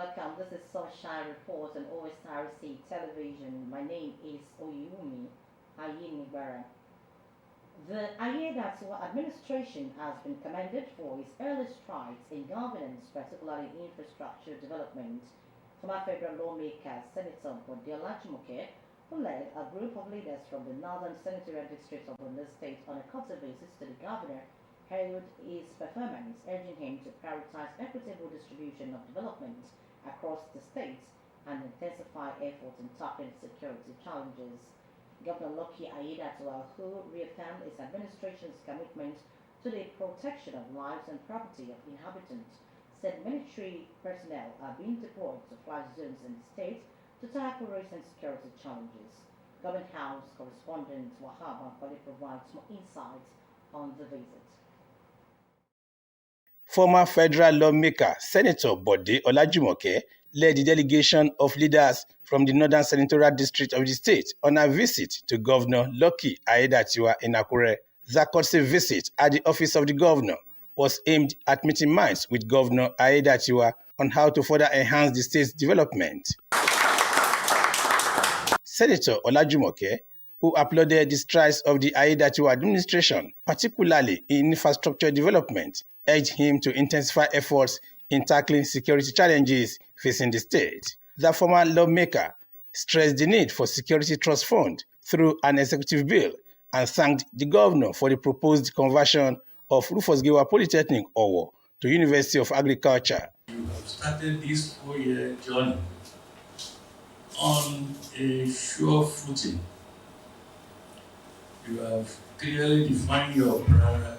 welcome. This is Sunshine Report on Osrc Television. My name is Oyumi Ayinibara. The Ayedatwa administration has been commended for its early strides in governance, particularly infrastructure development. Former federal lawmaker Senator Bodiola Jimoke, who led a group of leaders from the northern senatorial district of the state on a quarter basis to the governor, hailed his performance, urging him to prioritize equitable distribution of development across the state and intensify efforts in tackling security challenges. Governor Lucky Aiyedatiwa, who reaffirmed his administration's commitment to the protection of lives and property of inhabitants, said military personnel are being deployed to flash zones in the state to tackle recent security challenges. Government House correspondent Wahab Akbali provides more insights on the visit. Former federal lawmaker Senator Bode Olajimoke led the delegation of leaders from the northern senatorial district of the state on a visit to Governor Lucky Aiyedatiwa in Akure. The courtesy visit at the office of the governor was aimed at meeting minds with Governor Aiyedatiwa on how to further enhance the state's development. Senator Olajimoke, who applauded the strides of the Aiyedatiwa administration, particularly in infrastructure development, urged him to intensify efforts in tackling security challenges facing the state. The former lawmaker stressed the need for security trust fund through an executive bill and thanked the governor for the proposed conversion of Rufus Giwa Polytechnic Owo to University of Agriculture. You have started this 4-year journey on a sure footing. You have clearly defined your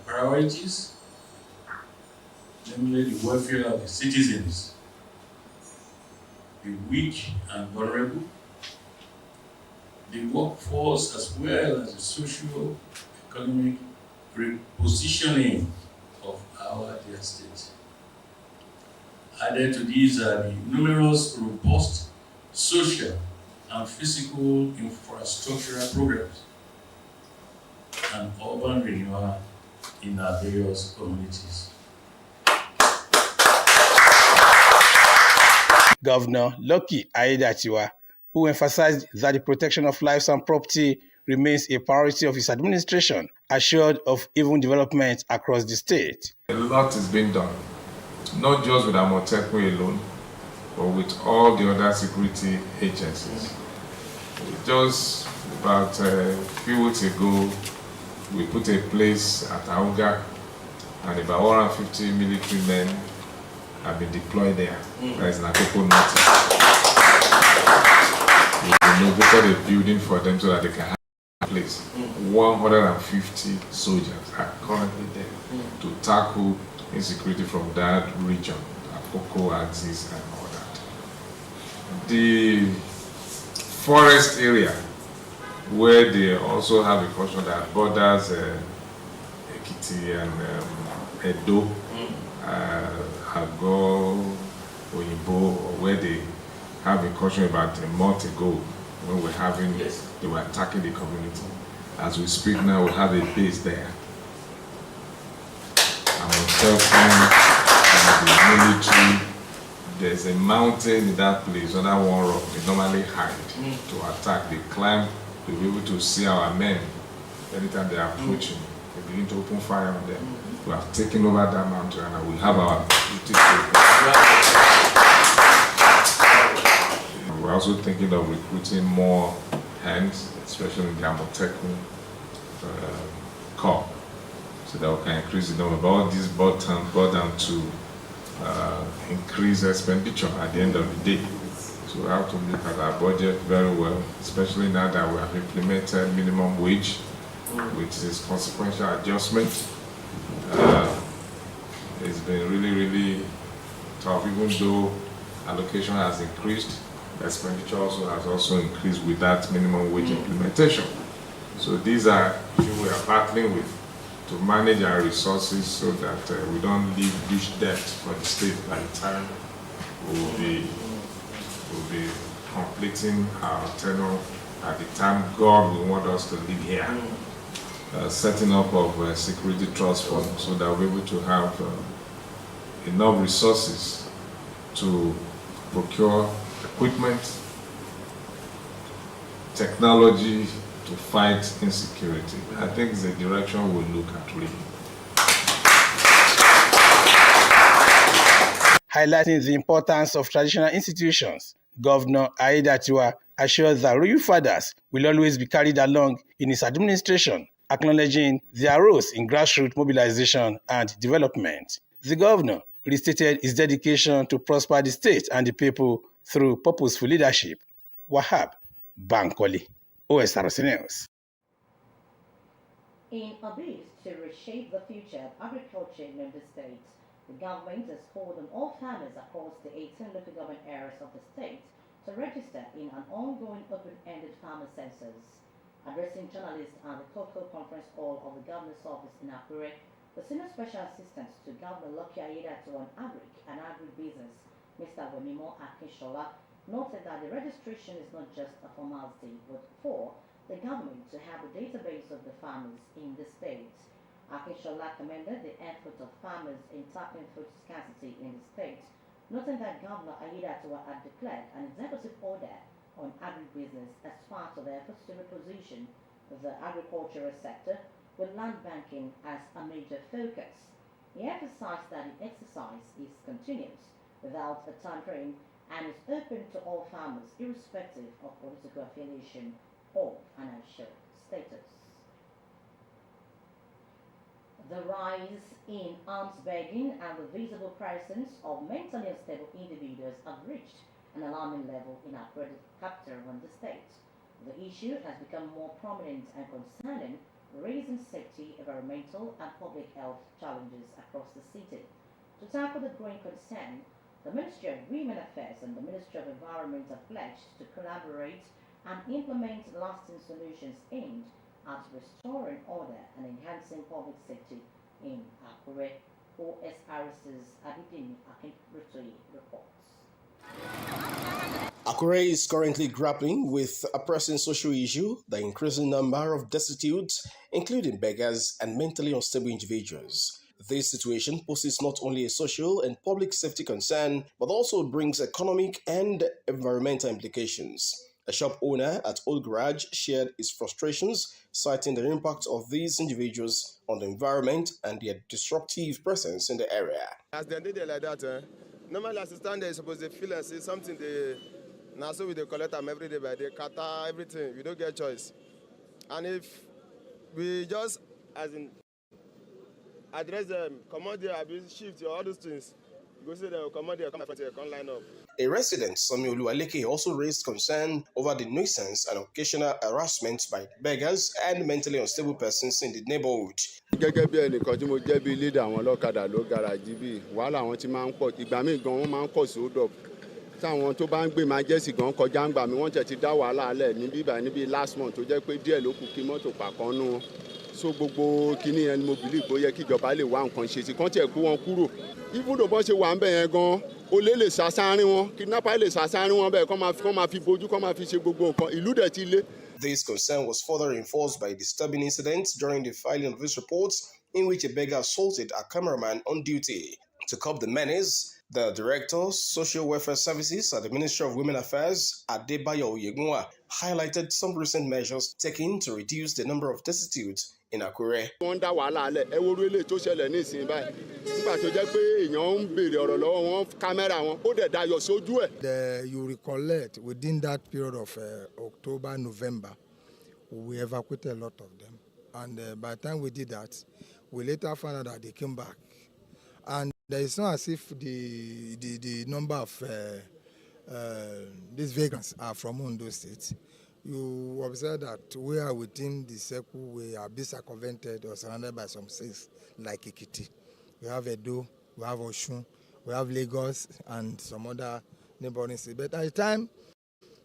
priorities, namely the welfare of the citizens, the weak and vulnerable, the workforce, as well as the socio-economic repositioning of our dear state. Added to these are the numerous robust social and physical infrastructural programs and urban renewal in our various communities. Governor Lucky Aiyedatiwa, who emphasized that the protection of lives and property remains a priority of his administration, assured of even development across the state. A lot is being done, not just with Amotekun alone, but with all the other security agencies. Just about a few weeks ago, we put a place at Auga, and about 150 military men have been deployed there. That is Nakoko North. We renovated a building for them so that they can have a place. 150 soldiers are currently there to tackle insecurity from that region, Akoko, Axis, and all that. The forest area, where they also have a portion that borders Ekiti and Edo, Ago, Oyinbo, where they have a caution about a month ago when we're having, they were attacking the community. As we speak now, we have a base there. I'm on telephone, the military. There's a mountain in that place, under one rock, they normally hide to attack. They climb to be able to see our men. Anytime they are approaching, they begin to open fire on them. We have taken over that mountain and we have our duty. We're also thinking of recruiting more hands, especially in the Amotekun Corps, so that we can increase the number. But all this brought down to increase expenditure at the end of the day. So we have to look at our budget very well, especially now that we have implemented minimum wage, which is consequential adjustment. It's been really tough, even though allocation has increased, expenditure has increased with that minimum wage implementation. So these are issues we are battling with to manage our resources so that we don't leave huge debt for the state by the time we'll be completing our tenure at the time God will want us to live here. Setting up of security trust fund so that we're able to have enough resources to procure equipment, technology to fight insecurity. I think it's the direction we'll look at really. Highlighting the importance of traditional institutions, Governor Aiyedatiwa assured that royal fathers will always be carried along in his administration, acknowledging their roles in grassroots mobilization and development. The governor restated his dedication to prosper the state and the people through purposeful leadership. Wahab Bankole, Osrc News. In a bid to reshape the future of agriculture in the state, the government has called on all farmers across the 18 local government areas of the state to register in an ongoing open-ended farmer census. Addressing journalists at the Cocoa Conference Hall of the Governor's Office in Akure, the Senior Special Assistant to Governor Lucky Aiyedatiwa on Agric and Agribusiness, Mr. Wemimo Akinshola, noted that the registration is not just a formality, but for the government to have a database of the farmers in the state. Akinshola commended the effort of farmers in tackling food scarcity in the state, noting that Governor Aiyedatiwa had declared an executive order on agribusiness as part of efforts to reposition the agricultural sector with land banking as a major focus. He emphasized that the exercise is continuous, without a time frame, and is open to all farmers irrespective of political affiliation or financial status. The rise in alms begging and the visible presence of mentally unstable individuals have reached an alarming level in our capital of the state. The issue has become more prominent and concerning, raising safety, environmental and public health challenges across the city. To tackle the growing concern, the Ministry of Women Affairs and the Ministry of Environment have pledged to collaborate and implement lasting solutions aimed at restoring order and enhancing public safety in Akure. OSRC's Abidini Akinrutoyi reports. Akure is currently grappling with a pressing social issue, the increasing number of destitutes, including beggars and mentally unstable individuals. This situation poses not only a social and public safety concern, but also brings economic and environmental implications. A shop owner at Old Garage shared his frustrations, citing the impact of these individuals on the environment and their disruptive presence in the area. As they did it like that, normally as a stand there, supposed to feel and say something they now so we they collect them every day by the kata, everything. We don't get choice. And if we just as in address them, come on there, abuse shift all those things, go say them, come on there, come line up. A resident, Samuel Oluwaleke, also raised concern over the nuisance and occasional harassment by beggars and mentally unstable persons in the neighborhood. Gẹ́gẹ́ bí ẹnìkan tí mo jẹ́ bí leader àwọn ọlọ́kadà ló gáràjì bí wàhálà àwọn tí máa ń pọ̀ ìgbà míì gan wọ́n máa ń pọ̀ sí hold up táwọn tó bá ń gbé máa jẹ́sì gan kọjá ń gbà mí wọ́n tẹ̀ ti dá wàhálà alẹ̀ níbí ìbà níbi last month tó jẹ́ pé díẹ̀ ló kù kí mọ́tò pàkan nú wọn so gbogbo kíní yẹn ni mo believe bó yẹ kí ìjọba lè wá nǹkan ṣe sí kán tiẹ̀ kó wọn kúrò even though bọ́n ṣe wà ń bẹ̀ yẹn gan olè lè ṣàṣàárín wọn kidnapper lè ṣàṣàárín wọn bẹ́ẹ̀ kán máa fi bójú kán máa fi ṣe gbogbo nǹkan ìlú dẹ̀ ti lé. This concern was further reinforced by disturbing incidents during the filing of these reports in which a beggar assaulted a cameraman on duty. To curb the menace, the Director, Social Welfare Services at the Ministry of Women Affairs, Adebayo Oyegunwa, highlighted some recent measures taken to reduce the number of destitutes in Akure. Wọ́n dá wàhálà alẹ̀ ẹ wo orílẹ̀ tó ṣẹlẹ̀ ní ìsìn báyìí nígbà tó jẹ́ pé èèyàn ń béèrè ọ̀rọ̀ lọ́wọ́ wọn kámẹ́rà wọn ó dẹ̀ dayọ̀ sójú ẹ̀. You recollect within that period of October, November, we evacuated a lot of them, and by the time we did that, we later found out that they came back, and it's not as if the number of these vegans are from Ondo State. You observe that we are within the circle, we are being circumvented or surrounded by some states like Ekiti. We have Edo, we have Osun, we have Lagos, and some other neighboring states. But at the time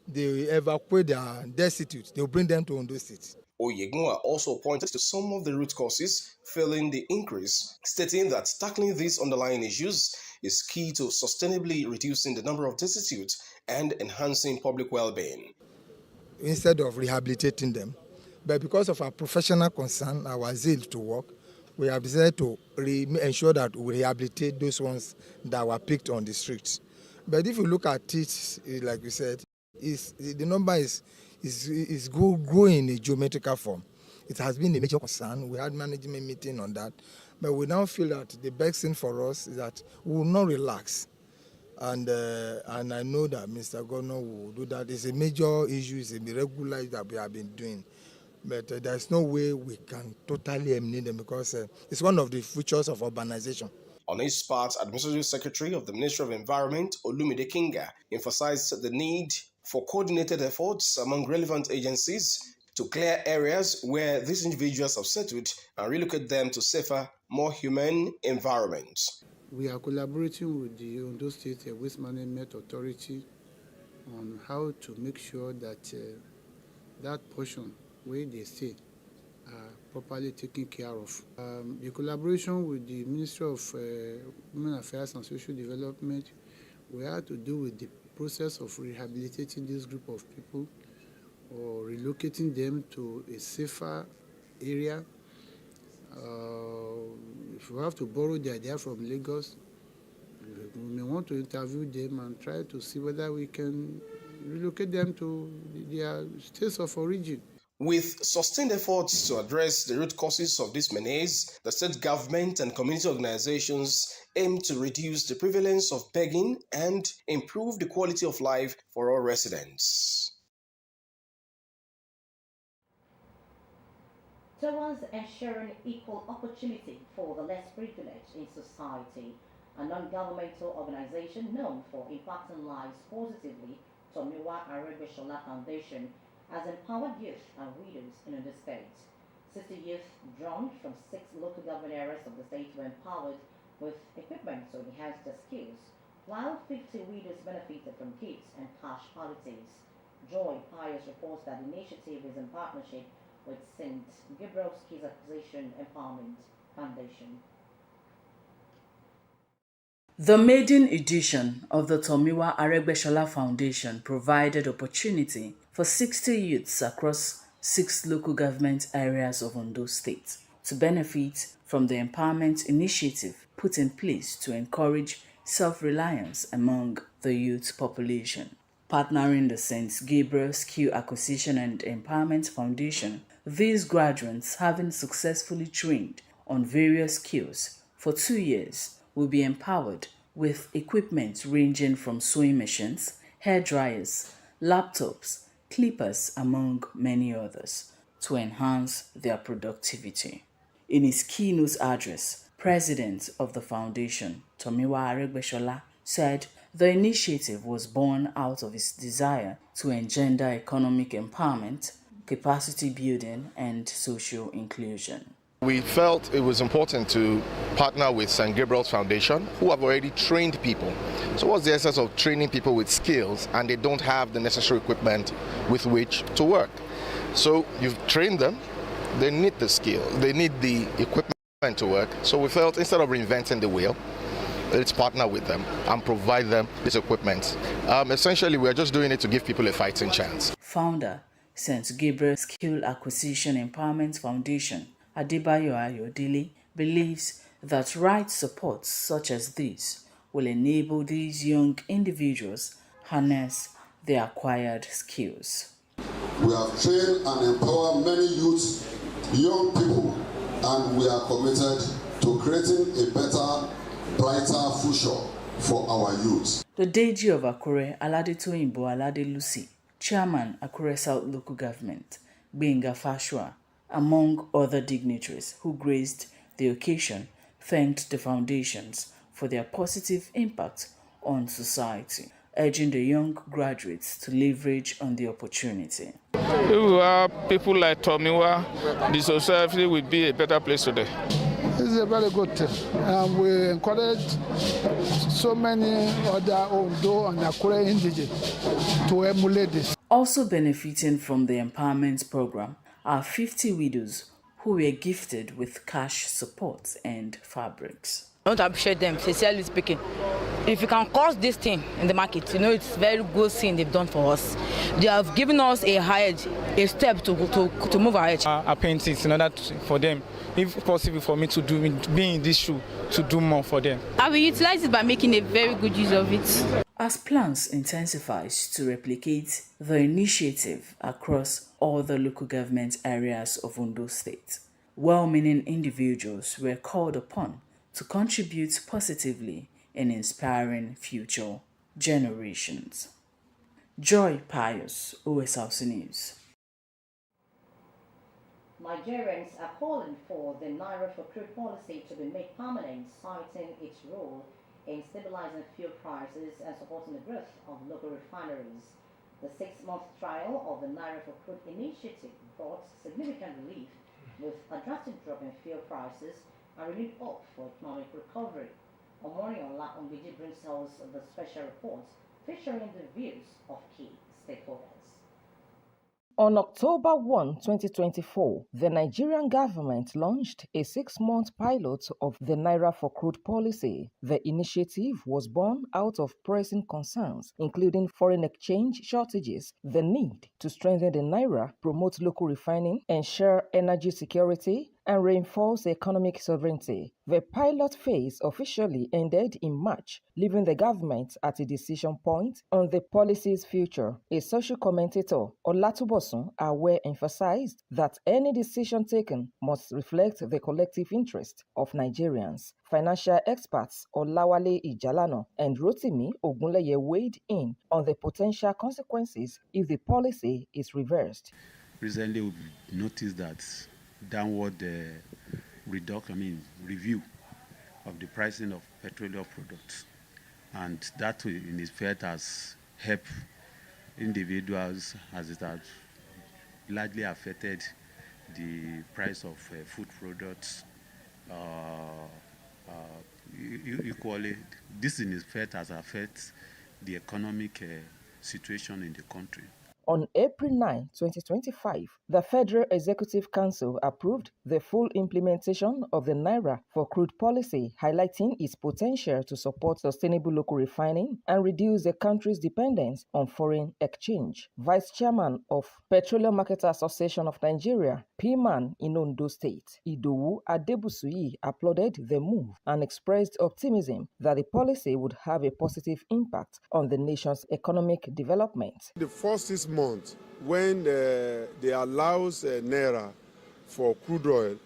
they evacuate their destitutes, they will bring them to Ondo State. Oyegunwa also pointed to some of the root causes fueling the increase, stating that tackling these underlying issues is key to sustainably reducing the number of destitutes and enhancing public well-being. Instead of rehabilitating them, but because of our professional concern, our zeal to work, we have decided to ensure that we rehabilitate those ones that were picked on the streets. But if you look at it, like we said, the number is growing in a geometrical form. It has been a major concern. We had management meeting on that. But we now feel that the best thing for us is that we will not relax. And I know that Mr. Governor will do that. It's a major issue. It's a regular that we have been doing. But there's no way we can totally eliminate them because it's one of the features of urbanization. On his part, Administrative Secretary of the Ministry of Environment, Olumide Kinga, emphasized the need for coordinated efforts among relevant agencies to clear areas where these individuals have settled and relocate them to safer, more humane environments. We are collaborating with the Ondo State Waste Management Authority on how to make sure that that portion where they stay are properly taken care of. The collaboration with the Ministry of Women Affairs and Social Development, we have to do with the process of rehabilitating this group of people or relocating them to a safer area. If we have to borrow the idea from Lagos, we may want to interview them and try to see whether we can relocate them to their states of origin. With sustained efforts to address the root causes of this menace, the state government and community organizations aim to reduce the prevalence of begging and improve the quality of life for all residents. Towards ensuring equal opportunity for the less privileged in society, a non-governmental organization known for impacting lives positively, Tomiwa Aregbesola Foundation, has empowered youth and widows in the state. 60 youth drawn from 6 local government areas of the state were empowered with equipment to enhance their skills, while 50 widows benefited from kits and cash policies. Joy Pius reports that the initiative is in partnership with St. Gabriel's Acquisition Empowerment Foundation. The maiden edition of the Tomiwa Aregbesola Foundation provided opportunity for 60 youths across 6 local government areas of Ondo State to benefit from the empowerment initiative put in place to encourage self-reliance among the youth population. Partnering the St. Gabriel's Acquisition and Empowerment Foundation, these graduates, having successfully trained on various skills for 2 years, will be empowered with equipment ranging from sewing machines, hair dryers, laptops, clippers, among many others, to enhance their productivity. In his keynote address, President of the Foundation, Tomiwa Aregbesola, said the initiative was born out of his desire to engender economic empowerment, capacity building, and social inclusion. We felt it was important to partner with St. Gabriel's Foundation, who have already trained people. So what's the essence of training people with skills and they don't have the necessary equipment with which to work? So you've trained them, they need the skill, they need the equipment to work. So we felt instead of reinventing the wheel, let's partner with them and provide them this equipment. Essentially, we're just doing it to give people a fighting chance. Founder, St. Gabriel's Acquisition Empowerment Foundation, Adebayo Ayodele, believes that right supports such as this will enable these young individuals harness their acquired skills. We have trained and empowered many youth, young people, and we are committed to creating a better, brighter future for our youth. The Deji of Akure, Aladetoyinbo Alade Lucy, Chairman, Akure South Local Government, Benga Fashua, among other dignitaries who graced the occasion, thanked the foundations for their positive impact on society, urging the young graduates to leverage on the opportunity. If we have people like Tomiwa, the society will be a better place today. This is a very good thing. We encourage so many other Ondo and Akure indigenes to emulate this. Also benefiting from the empowerment program are 50 widows who were gifted with cash support and fabrics. I want to appreciate them, sincerely speaking. If you can cause this thing in the market, you know it's very good thing they've done for us. They have given us a step to move ahead. I paint it in order for them, if possible for me to be in this shoe, to do more for them. I will utilize it by making a very good use of it. as plans intensifies to replicate the initiative across all the local government areas of Ondo State. Well-meaning individuals were called upon to contribute positively in inspiring future generations. Joy Pius, Osrc News. Nigerians are calling for the Naira for crude policy to be made permanent, citing its role in stabilizing fuel prices and supporting the growth of local refineries. The 6-month trial of the Naira for crude initiative brought significant relief, with a drastic drop in fuel prices and renewed hope for economic recovery. Omoniola Ongiji brings us the special report featuring the views of key stakeholders. On October 1, 2024, the Nigerian government launched a 6-month pilot of the Naira for Crude policy. The initiative was born out of pressing concerns, including foreign exchange shortages, the need to strengthen the Naira, promote local refining, ensure energy security, and reinforce economic sovereignty. The pilot phase officially ended in March, leaving the government at a decision point on the policy's future. A social commentator, Olatubosun Awe, emphasized that any decision taken must reflect the collective interest of Nigerians. Financial experts Olawale Ijalano and Rotimi Ogunleye weighed in on the potential consequences if the policy is reversed. Recently, we've noticed that downward review of the pricing of petroleum products, and that in effect has helped individuals, as it has largely affected the price of food products. Equally, this in effect has affected the economic situation in the country. On April 9, 2025, the Federal Executive Council approved the full implementation of the Naira for Crude policy, highlighting its potential to support sustainable local refining and reduce the country's dependence on foreign exchange. Vice Chairman of Petroleum Marketers Association of Nigeria, PMAN in Ondo State, Idowu Adebusuyi, applauded the move and expressed optimism that the policy would have a positive impact on the nation's economic development. The first 6 months, when they allow Naira for crude oil,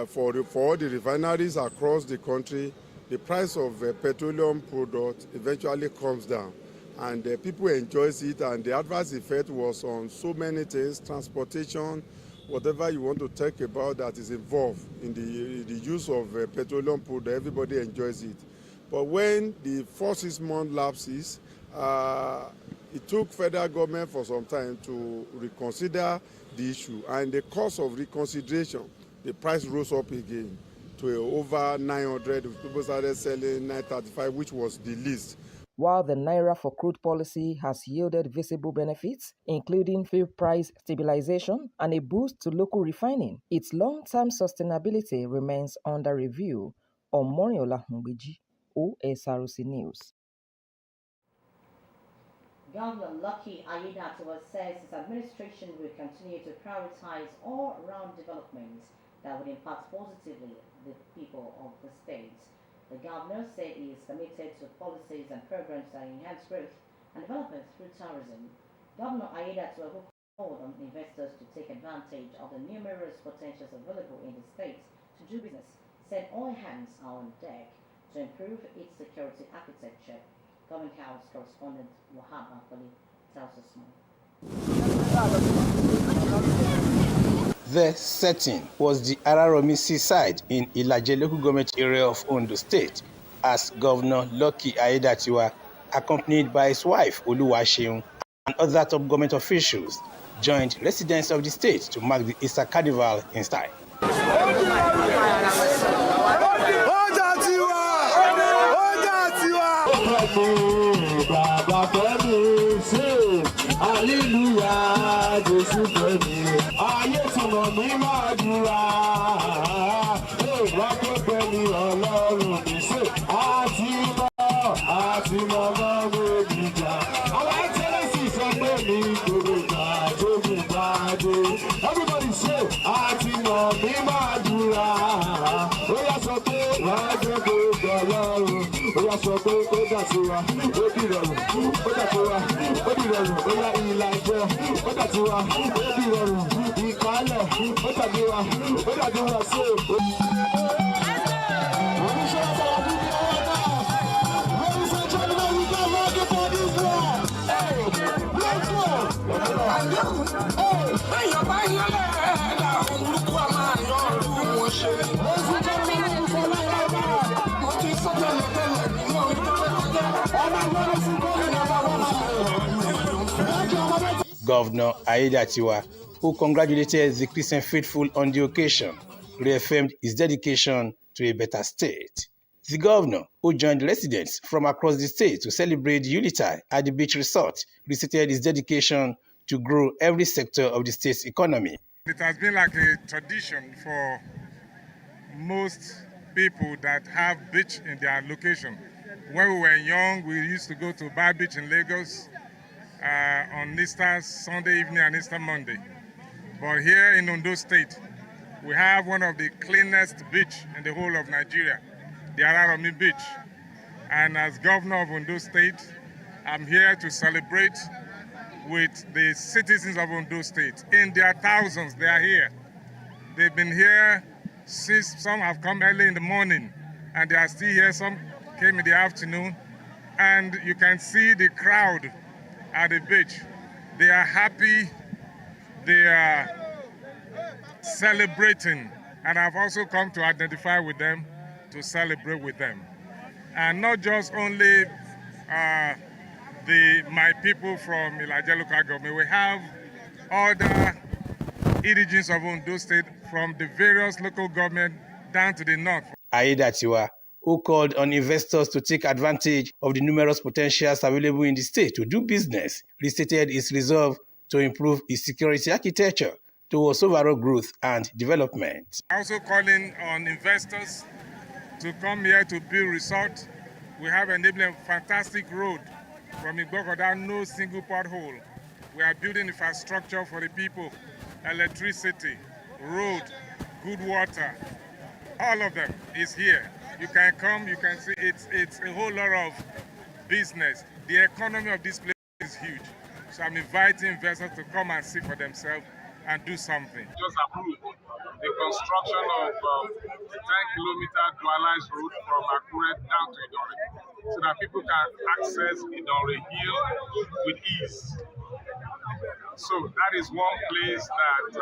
for all the refineries across the country, the price of petroleum product eventually comes down, and people enjoy it, and the adverse effect was on so many things, transportation, whatever you want to talk about that is involved in the use of petroleum product, everybody enjoys it. But when the first 6 months lapses, it took federal government for some time to reconsider the issue, and the cost of reconsideration, the price rose up again to over 900. People started selling 935, which was the least. While the Naira for Crude policy has yielded visible benefits, including fuel price stabilization and a boost to local refining, its long-term sustainability remains under review. Omoniola Ongiji, Osrc News. Governor Lucky Aiyedatiwa says his administration will continue to prioritize all-round development that would impact positively the people of the state. The governor said he is committed to policies and programs that enhance growth and development through tourism. Governor Aiyedatiwa, who called on investors to take advantage of the numerous potentials available in the state to do business, said all hands are on deck to improve its security architecture. Government House correspondent Wahab Akoli tells us more. The setting was the Araromi seaside in Ilaje local government area of Ondo State, as Governor Lucky Aiyedatiwa, accompanied by his wife Oluwaseun and other top government officials, joined residents of the state to mark the Easter Carnival in style. Everybody say, I Governor Aiyedatiwa, who congratulated the Christian faithful on the occasion, reaffirmed his dedication to a better state. The governor, who joined residents from across the state to celebrate the Unity at the beach resort, restated his dedication to grow every sector of the state's economy. It has been like a tradition for most people that have beach in their location. When we were young, we used to go to Bar Beach in Lagos on Easter Sunday evening and Easter Monday. But here in Ondo State, we have one of the cleanest beach in the whole of Nigeria, the Araromi Beach. And as governor of Ondo State, I'm here to celebrate with the citizens of Ondo State. In their thousands, they are here. They've been here since some have come early in the morning, and they are still here. Some came in the afternoon, and you can see the crowd at the beach. They are happy, they are celebrating, and I've also come to identify with them, to celebrate with them. And not just only my people from Ilaje local government, we have other indigents of Ondo State from the various local government down to the north. Aiyedatiwa, who called on investors to take advantage of the numerous potentials available in the state to do business, restated his resolve to improve its security architecture towards overall growth and development. Also calling on investors to come here to build resort. We have enabling a fantastic road from Igbokoda, no single pothole. We are building infrastructure for the people, electricity, road, good water. All of them is here. You can come, you can see it's a whole lot of business. The economy of this place is huge. So I'm inviting investors to come and see for themselves and do something. Just approved the construction of a 10-kilometer dualized road from Akure down to Idore, so that people can access Idore Hill with ease. So that is one place that